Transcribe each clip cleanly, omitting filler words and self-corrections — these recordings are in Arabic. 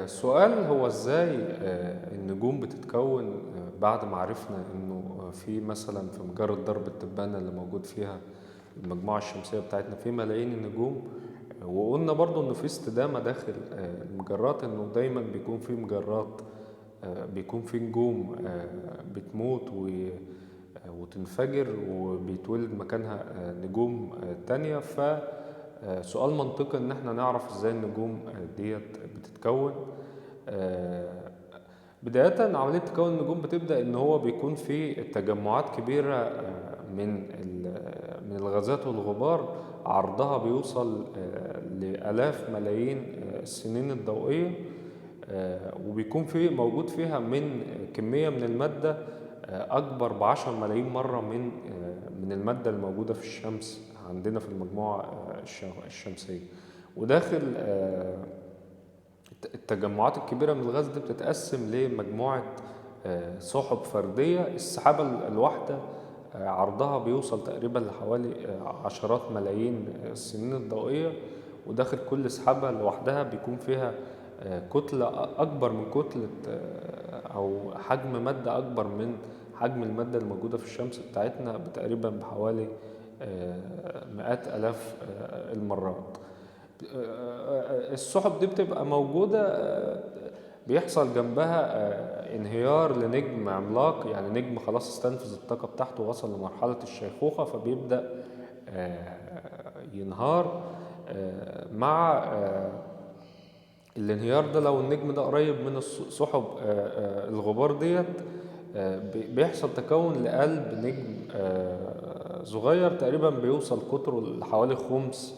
السؤال هو ازاي النجوم بتتكون بعد ما عرفنا انه في مثلا في مجرة درب التبانة اللي موجود فيها المجموعة الشمسية بتاعتنا في ملايين النجوم. وقلنا برضو انه في استدامة داخل المجرات، انه دايما بيكون في مجرات بيكون في نجوم بتموت وتنفجر وبيتولد مكانها نجوم تانية. فسؤال منطقي ان احنا نعرف ازاي النجوم ديت بتتكون. بداية عملية تكون النجوم بتبدأ ان هو بيكون في تجمعات كبيرة من الغازات والغبار، عرضها بيوصل لآلاف ملايين السنين الضوئية. وبيكون في موجود فيها من كمية من المادة أكبر ب10 ملايين مرة من المادة الموجودة في الشمس عندنا في المجموعة الشمسية. وداخل التجمعات الكبيرة من الغاز دي بتتقسم لمجموعة سحب فردية. السحابة الواحدة عرضها بيوصل تقريبا لحوالي عشرات ملايين السنين الضوئية. وداخل كل سحابة لوحدها بيكون فيها كتلة أكبر من كتلة أو حجم مادة أكبر من حجم المادة الموجودة في الشمس بتاعتنا تقريبا بحوالي مئات آلاف المرات. السحب دي بتبقى موجودة، بيحصل جنبها انهيار لنجم عملاق، يعني نجم خلاص استنفذ الطاقة بتاعته ووصل لمرحلة الشيخوخة، فبيبدأ ينهار. مع الانهيار ده لو النجم ده قريب من سحب الغبار ديت، بيحصل تكون لقلب نجم صغير تقريبا بيوصل قطره لحوالي 5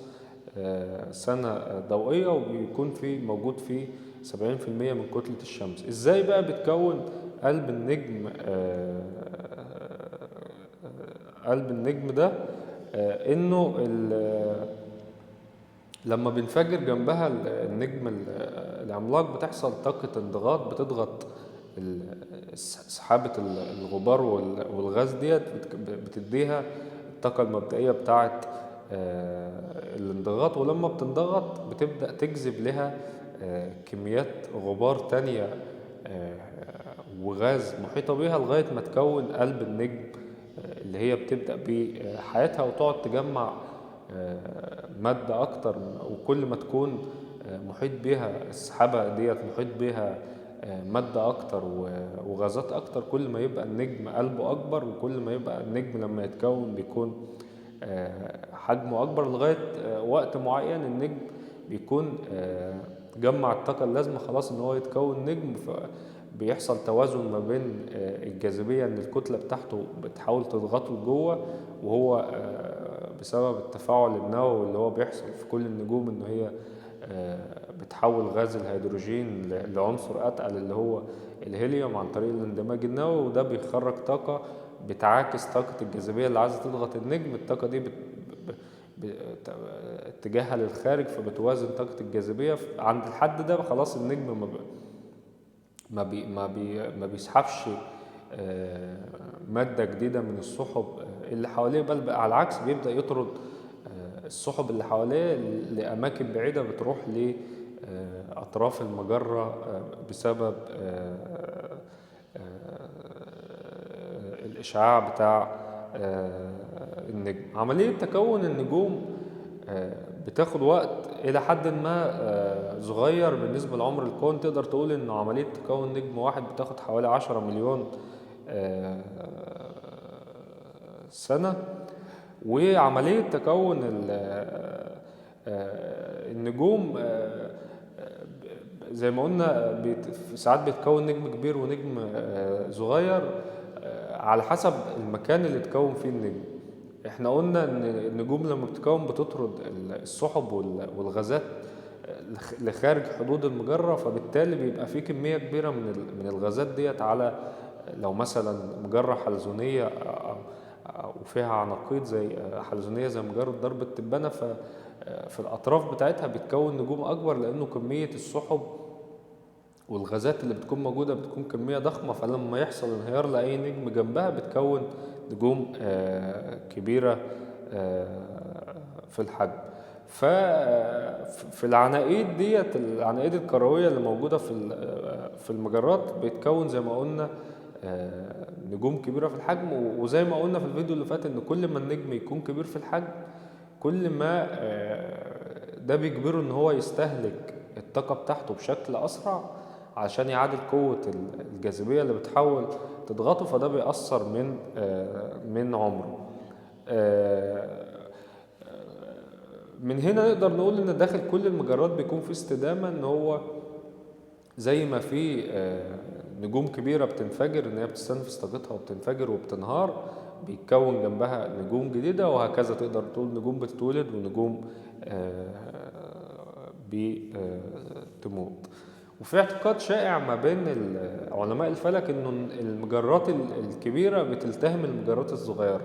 سنة ضوئية، وبيكون موجود فيه 70% من كتلة الشمس. ازاي بقى بتكون قلب النجم؟ قلب النجم ده انه لما بينفجر جنبها النجم العملاق بتحصل طاقة انضغاط بتضغط سحابة الغبار والغاز ديت، بتديها الطاقة المبدئية بتاعة الانضغاط. ولما بتنضغط بتبدأ تجذب لها كميات غبار تانية وغاز محيطة بيها لغاية ما تكون قلب النجم اللي هي بتبدأ بحياتها وتقعد تجمع مادة أكتر. وكل ما تكون محيط بيها السحابة ديت محيط بيها مادة أكتر وغازات أكتر، كل ما يبقى النجم قلبه أكبر، وكل ما يبقى النجم لما يتكون بيكون حجمه أكبر لغاية وقت معين النجم بيكون جمع الطاقة اللازمة خلاص إن هو يتكون نجم. بيحصل توازن ما بين الجاذبية، إن الكتلة بتاعته بتحاول تضغطه لجوه، وهو بسبب التفاعل النووي اللي هو بيحصل في كل النجوم إن هي بتحول غاز الهيدروجين لعنصر أتقل اللي هو الهيليوم عن طريق الاندماج النووي، وده بيخرج طاقة بتعاكس طاقة الجاذبية اللي عايزة تضغط النجم. الطاقة دي اتجاهها للخارج، فبتوازن طاقة الجاذبية عند الحد ده. خلاص النجم ما بيسحبش مادة جديدة من السحب اللي حواليه، بل بقى على العكس بيبدأ يطرد السحب اللي حواليه لأماكن بعيدة بتروح لأطراف المجرة بسبب الإشعاع بتاع النجم. عملية تكون النجوم بتاخد وقت إلى حد ما صغير بالنسبة لعمر الكون. تقدر تقول إن عملية تكون نجم واحد بتاخد حوالي 10 مليون سنة. وعملية تكون النجوم زي ما قلنا ساعات بيتكون نجم كبير ونجم صغير على حسب المكان اللي اتكون فيه النجم. احنا قلنا ان النجوم لما بتتكون بتطرد السحب والغازات لخارج حدود المجرة، فبالتالي بيبقى في كمية كبيرة من الغازات ديت. على لو مثلا مجرة حلزونية وفيها عناقيد زي حلزونية زي مجرة درب التبانة، في الأطراف بتاعتها بتكون نجوم أكبر، لأنه كمية السحب والغازات اللي بتكون موجودة بتكون كمية ضخمة. فلما يحصل انهيار لأي نجم جنبها بتكون نجوم كبيرة في الحجم. ففي العناقيد ديت، العناقيد الكروية اللي موجودة في المجرات بيتكون زي ما قلنا نجوم كبيرة في الحجم. وزي ما قلنا في الفيديو اللي فات ان كل ما النجم يكون كبير في الحجم كل ما ده بيجبره ان هو يستهلك الطاقة بتاعته بشكل اسرع عشان يعادل قوة الجاذبية اللي بتحاول تضغطه، فده بيأثر من عمره. من هنا نقدر نقول ان داخل كل المجرات بيكون في استدامة، ان هو زي ما في نجوم كبيرة بتنفجر ان هي بتستنفذ طاقتها وبتنفجر وبتنهار، بيتكون جنبها نجوم جديدة، وهكذا تقدر تقول نجوم بتتولد ونجوم بتموت. وفي اعتقاد شائع ما بين علماء الفلك انه المجرات الكبيرة بتلتهم المجرات الصغيرة.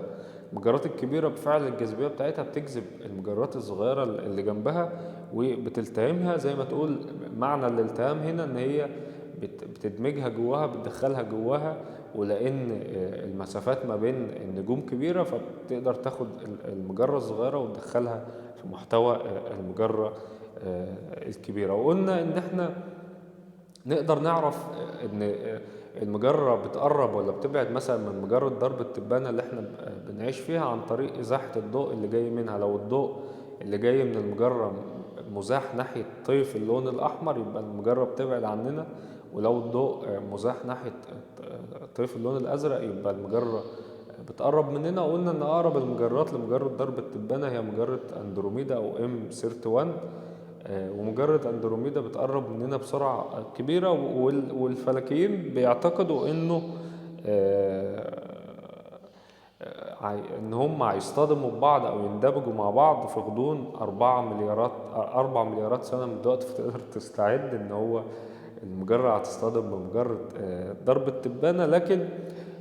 المجرات الكبيرة بفعل الجاذبية بتاعتها بتجذب المجرات الصغيرة اللي جنبها وبتلتهمها، زي ما تقول معنى الالتهام هنا ان هي بتدمجها جواها، بتدخلها جواها، ولان المسافات ما بين النجوم كبيرة فبتقدر تاخد المجرة الصغيرة وتدخلها في محتوى المجرة الكبيرة. وقلنا ان احنا نقدر نعرف ان المجرة بتقرب ولا بتبعد مثلا من مجرة درب التبانة اللي احنا بنعيش فيها عن طريق ازاحة الضوء اللي جاي منها. لو الضوء اللي جاي من المجرة مزاح ناحية طيف اللون الأحمر يبقى المجرة بتبعد عننا، ولو الضوء مزاح ناحية طيف اللون الأزرق يبقى المجرة بتقرب مننا. وقلنا ان اقرب المجرات لمجرة درب التبانة هي مجرة اندروميدا او M31، ومجرة اندروميدا بتقرب مننا بسرعة كبيرة. والفلكيين بيعتقدوا انه ان هم هيصطدموا ببعض او يندمجوا مع بعض في غضون 4 مليارات سنة من الوقت. فتقدر تستعد ان هو المجرة هتصطدم بمجرة درب التبانة. لكن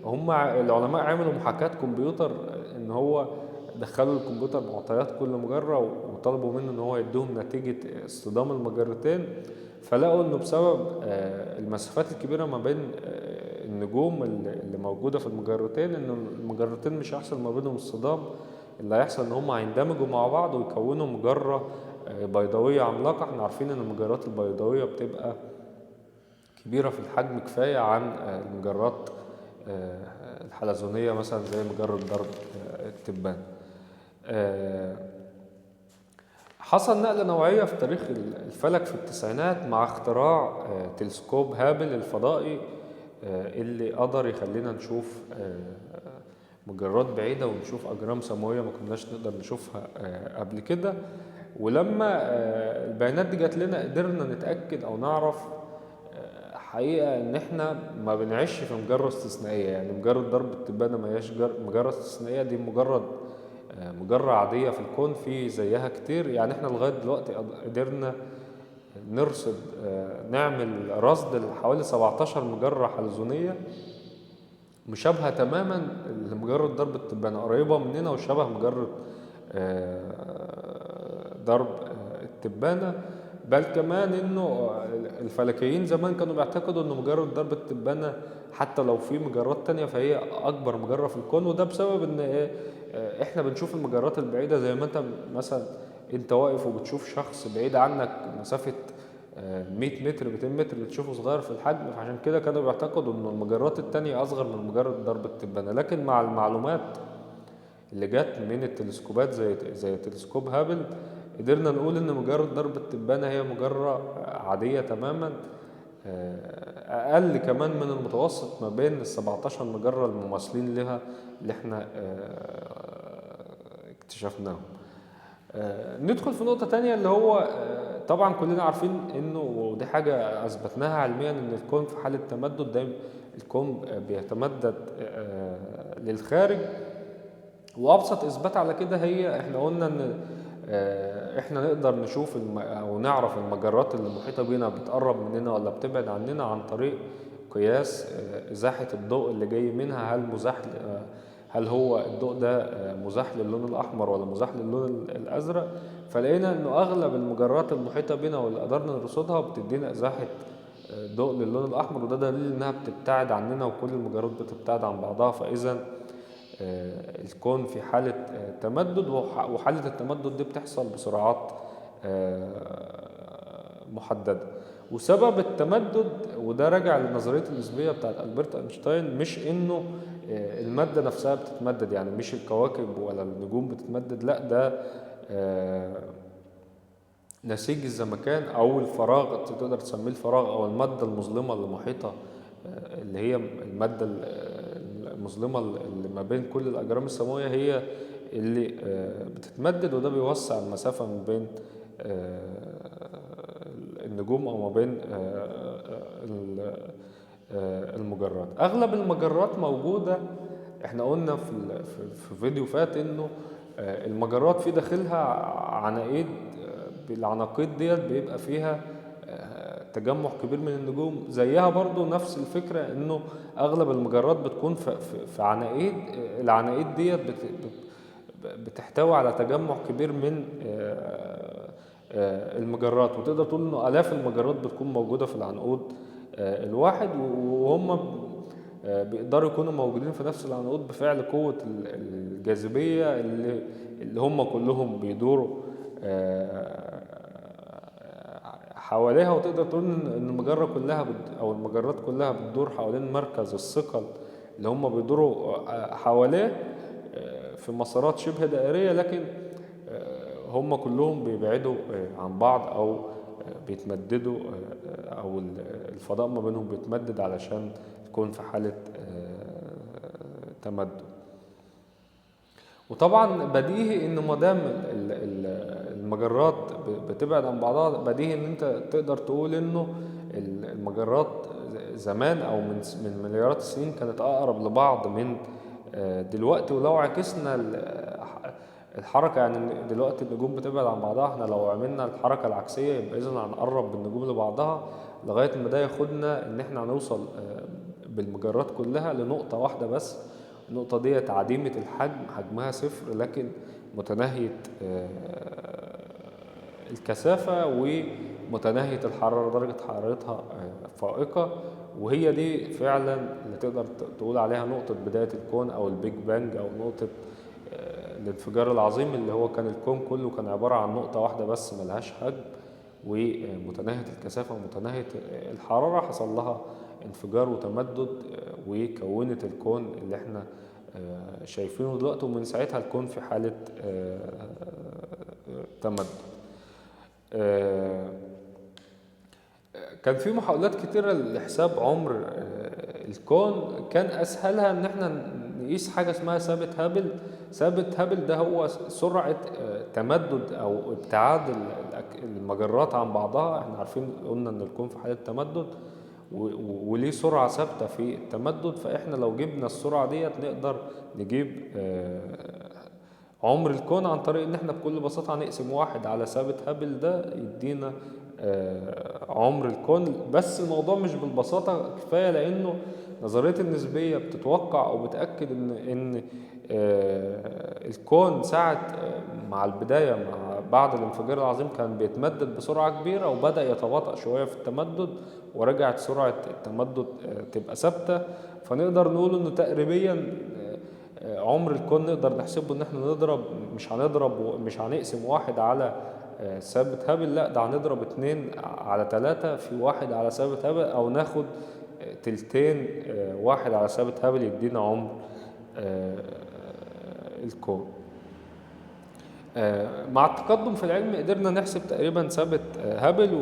هم العلماء عملوا محاكاة كمبيوتر ان هو دخلوا الكمبيوتر معطيات كل مجرة وطلبوا منه ان هو يديهم نتيجة اصطدام المجرتين، فلقوا انه بسبب المسافات الكبيرة ما بين النجوم اللي موجودة في المجرتين ان المجرتين مش هيحصل ما بينهم اصطدام، اللي هيحصل ان هم هيندمجوا مع بعض ويكونوا مجرة بيضاوية عملاقة. احنا عارفين ان المجرات البيضاوية بتبقى كبيرة في الحجم كفاية عن المجرات الحلزونية مثلا زي مجرة درب التبان. حصل نقلة نوعية في تاريخ الفلك في التسعينات مع اختراع تلسكوب هابل الفضائي اللي قدر يخلينا نشوف مجرات بعيدة ونشوف أجرام سماوية ما كناش نقدر نشوفها قبل كده. ولما البيانات دي جات لنا قدرنا نتأكد أو نعرف حقيقة ان احنا ما بنعيش في مجرة استثنائية. يعني مجرة درب التبانة ما هياش مجرة استثنائية، دي مجرد مجرة عادية في الكون في زيها كتير. يعني احنا لغاية دلوقتي قدرنا نرصد نعمل رصد لحوالي 17 مجرة حلزونية مشابهة تماما لمجرة درب التبانة، قريبة مننا وشبه مجرة درب التبانة. بل كمان انه الفلكيين زمان كانوا بيعتقدوا انه مجرة درب التبانة حتى لو في مجرات تانية فهي اكبر مجرة في الكون، وده بسبب ان احنا بنشوف المجرات البعيدة زي ما انت مثلا انت واقف وبتشوف شخص بعيد عنك مسافة 100 متر 200 متر بتشوفه صغير في الحجم، فعشان كده كانوا بيعتقدوا ان المجرات التانية اصغر من مجرة درب التبانة. لكن مع المعلومات اللي جت من التلسكوبات زي تلسكوب هابل قدرنا نقول ان مجرة درب التبانة هي مجرة عادية تماما، اقل كمان من المتوسط ما بين ال 17 مجرة المماثلين لها اللي احنا اكتشفناهم. ندخل في نقطة تانية اللي هو طبعا كلنا عارفين انه ودي حاجة اثبتناها علميا ان الكون في حالة تمدد دايما، الكون بيتمدد للخارج. وابسط اثبات على كده هي احنا قلنا ان احنا نقدر نشوف او نعرف المجرات اللي محيطة بينا بتقرب مننا ولا بتبعد عننا عن طريق قياس ازاحة الضوء اللي جاي منها. هل هو الضوء ده مزاح للون الأحمر ولا مزاح للون الأزرق؟ فلقينا إنه أغلب المجرات المحيطة بنا واللي قدرنا نرصدها بتدينا إزاحة ضوء للون الأحمر، وده دليل إنها بتبتعد عننا وكل المجرات بتبتعد عن بعضها. فإذا الكون في حالة تمدد، وحالة التمدد دي بتحصل بسرعات محددة. وسبب التمدد، وده راجع لنظرية النسبية بتاعت ألبرت أينشتاين، مش إنه المادة نفسها بتتمدد، يعني مش الكواكب ولا النجوم بتتمدد، لا ده نسيج الزمكان أو الفراغ، تقدر تسميه الفراغ، أو المادة المظلمة اللي محيطة، اللي هي المادة المظلمة اللي ما بين كل الأجرام السماوية، هي اللي بتتمدد، وده بيوسع المسافة ما بين النجوم أو ما بين المجرات. أغلب المجرات موجودة، احنا قلنا في فيديو فات إنه المجرات في داخلها عناقيد، بالعناقيد ديت بيبقى فيها تجمع كبير من النجوم. زيها برضو نفس الفكرة إنه أغلب المجرات بتكون في عناقيد، العناقيد ديت بتحتوي على تجمع كبير من المجرات، وتقدر تقول إنه آلاف المجرات بتكون موجودة في العنقود الواحد، وهم بيقدروا يكونوا موجودين في نفس العنقود بفعل قوة الجاذبية اللي هم كلهم بيدوروا حواليها. وتقدر تقول ان المجرة كلها او المجرات كلها بتدور حوالين مركز الثقل اللي هم بيدوروا حواليه في مسارات شبه دائرية، لكن هم كلهم بيبعدوا عن بعض او بيتمددوا، او الفضاء ما بينهم بيتمدد علشان تكون في حالة تمدد. وطبعا بديهي ان ما دام المجرات بتبعد عن بعضها، بديهي ان انت تقدر تقول انه المجرات زمان او من مليارات السنين كانت اقرب لبعض من دلوقتي. ولو عكسنا الحركة، يعني دلوقتي النجوم بتبعد عن بعضها، احنا لو عملنا الحركة العكسية يبقى اذا هنقرب بالنجوم لبعضها لغاية ما ده ياخدنا ان احنا هنوصل بالمجرات كلها لنقطة واحدة بس. النقطة دي عديمة الحجم، حجمها صفر، لكن متناهية الكثافة ومتناهية الحرارة، درجة حرارتها فائقة. وهي دي فعلا اللي تقدر تقول عليها نقطة بداية الكون أو البيج بانج، أو نقطة الانفجار العظيم، اللي هو كان الكون كله كان عبارة عن نقطة واحدة بس ملهاش حجم ومتناهية الكثافة ومتناهية الحرارة، حصل لها انفجار وتمدد وكونت الكون اللي احنا شايفينه دلوقتي. ومن ساعتها الكون في حالة تمدد. كان في محاولات كتيرة لحساب عمر الكون، كان أسهلها إن احنا نقيس حاجة اسمها ثابت هابل. ثابت هابل ده هو سرعة تمدد أو ابتعاد المجرات عن بعضها. احنا عارفين قلنا إن الكون في حالة تمدد وليه سرعة ثابتة في التمدد، فإحنا لو جبنا السرعة ديت نقدر نجيب عمر الكون عن طريق إن إحنا بكل بساطة هنقسم 1 على ثابت هابل ده يدينا عمر الكون. بس الموضوع مش بالبساطة كفاية، لأنه نظرية النسبية بتتوقع أو بتأكد إن الكون ساعة مع البداية بعد الانفجار العظيم كان بيتمدد بسرعة كبيرة، وبدأ يتباطأ شوية في التمدد، ورجعت سرعة التمدد تبقى ثابتة. فنقدر نقول إنه تقريبا عمر الكون نقدر نحسبه إن احنا مش هنقسم 1 على ثابت هابل، لا ده هنضرب 2 على 3 في 1 على ثابت هابل، أو ناخد تلتين 1 على ثابت هابل يدينا عمر الكون. مع التقدم في العلم قدرنا نحسب تقريبا ثابت هابل،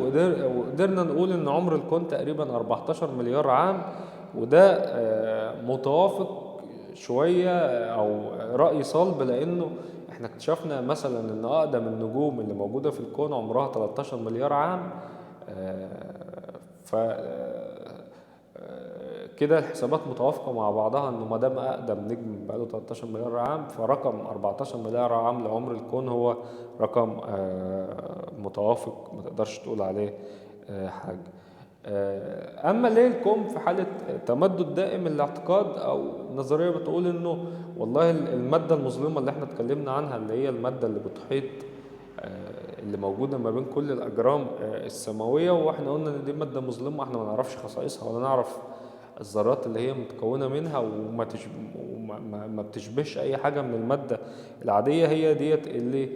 وقدرنا نقول ان عمر الكون تقريبا 14 مليار عام. وده متوافق شوية او رأي صلب، لانه احنا اكتشفنا مثلا ان اقدم النجوم اللي موجودة في الكون عمرها 13 مليار عام. ف كده الحسابات متوافقة مع بعضها، انه ما دام اقدم نجم بقاله 13 مليار عام، فرقم 14 مليار عام لعمر الكون هو رقم متوافق، ما تقدرش تقول عليه حاجة. اما ليه الكون في حالة تمدد دائم؟ الاعتقاد او نظرية بتقول انه والله المادة المظلمة اللي احنا اتكلمنا عنها، اللي هي المادة اللي بتحيط اللي موجودة ما بين كل الأجرام السماوية، وإحنا قلنا إن دي مادة مظلمة، إحنا ما نعرفش خصائصها ولا نعرف الذرات اللي هي متكونة منها، وما بتشبهش أي حاجة من المادة العادية، هي ديت اللي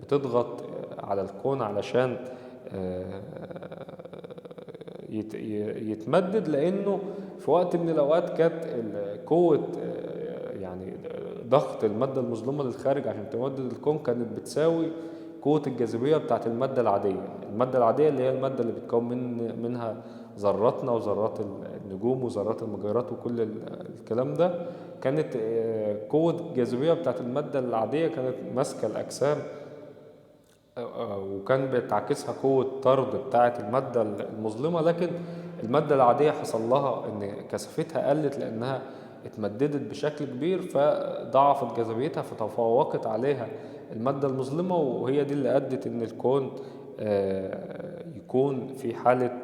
بتضغط على الكون علشان يتمدد. لأنه في وقت من الأوقات كانت قوة يعني ضغط المادة المظلمة للخارج عشان تمدد الكون كانت بتساوي قوة الجاذبية بتاعت المادة العادية. المادة العادية اللي هي المادة اللي بتكون منها ذراتنا وذرات النجوم وذرات المجرات وكل الكلام ده، كانت قوة الجاذبية بتاعت المادة العادية كانت ماسكة الأجسام، وكان بتعكسها قوة طرد بتاعة المادة المظلمة. لكن المادة العادية حصل لها إن كثافتها قلت لأنها اتمددت بشكل كبير، فضعفت جاذبيتها فتفوقت عليها المادة المظلمة، وهي دي اللي أدت إن الكون يكون في حالة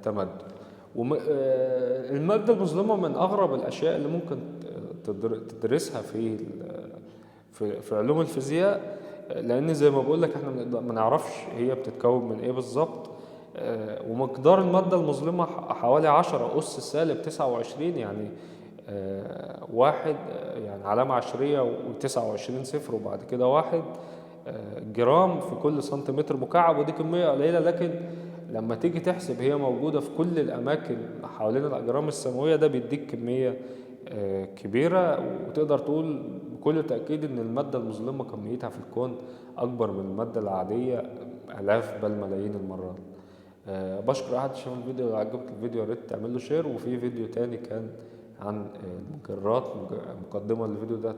تمدد. المادة المظلمة من أغرب الأشياء اللي ممكن تدرسها في علوم الفيزياء، لأن زي ما بقول لك احنا ما نعرفش هي بتتكون من إيه بالظبط. ومقدار المادة المظلمة حوالي 10 أس سالب 29، يعني واحد يعني علامة عشرية و29 صفر وبعد كده واحد جرام في كل سنتيمتر مكعب، ودي كمية قليلة، لكن لما تيجي تحسب هي موجودة في كل الأماكن حوالين الأجرام السماوية، ده بيديك كمية كبيرة. وتقدر تقول بكل تأكيد إن المادة المظلمة كميتها في الكون أكبر من المادة العادية آلاف بل ملايين المرات. بشكر أحد شاف الفيديو. لو عجبك الفيديو يا ريت تعمل له شير، وفي فيديو تاني كان عن المجرات، مقدمة للفيديو ده.